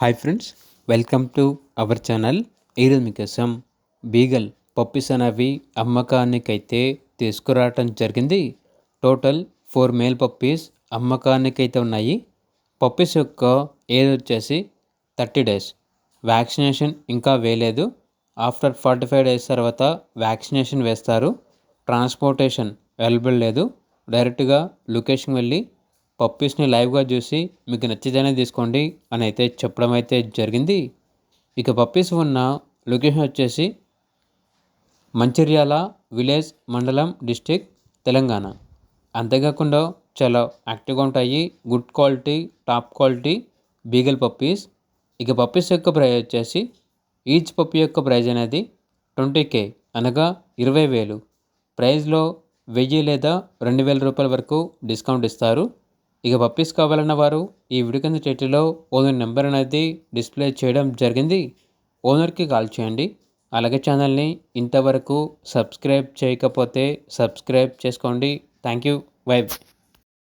Hi friends, welcome to our channel. ఈరోజు మీకోసం beagle puppies అనేవి అమ్మకానికైతే తీసుకురావటం జరిగింది. టోటల్ 4 మేల్ పప్పీస్ అమ్మకానికైతే ఉన్నాయి. పప్పీస్ యొక్క ఏజ్ వచ్చేసి 30 డేస్. వ్యాక్సినేషన్ ఇంకా వేయలేదు. ఆఫ్టర్ 45 డేస్ తర్వాత వ్యాక్సినేషన్ వేస్తారు. ట్రాన్స్పోర్టేషన్ అవైలబుల్ లేదు. డైరెక్ట్గా లొకేషన్కి వెళ్ళి పప్పీస్ని లైవ్గా చూసి మీకు నచ్చితేనే తీసుకోండి అని అయితే చెప్పడం అయితే జరిగింది. ఇక పప్పీస్ ఉన్న లొకేషన్ వచ్చేసి మంచిర్యాల విలేజ్, మండలం, డిస్టిక్, తెలంగాణ. అంతేకాకుండా చాలా యాక్టివ్గా ఉంటాయి. Good quality, top quality beagle puppies. ఇక పప్పీస్ యొక్క ప్రైస్ వచ్చేసి ఈచ్ పప్పీ యొక్క ప్రైజ్ అనేది 20K అనగా 20,000. ప్రైజ్లో 1000 లేదా 2000 రూపాయల వరకు డిస్కౌంట్ ఇస్తారు. ఇక పప్పీస్ కావాలన్న వారు ఈ వీడియో కింద టైటిల్లో ఓనర్ నెంబర్ అనేది డిస్ప్లే చేయడం జరిగింది. ఓనర్కి కాల్ చేయండి. అలాగే ఛానల్ని ఇంతవరకు సబ్స్క్రైబ్ చేయకపోతే సబ్స్క్రైబ్ చేసుకోండి. Thank you. బై.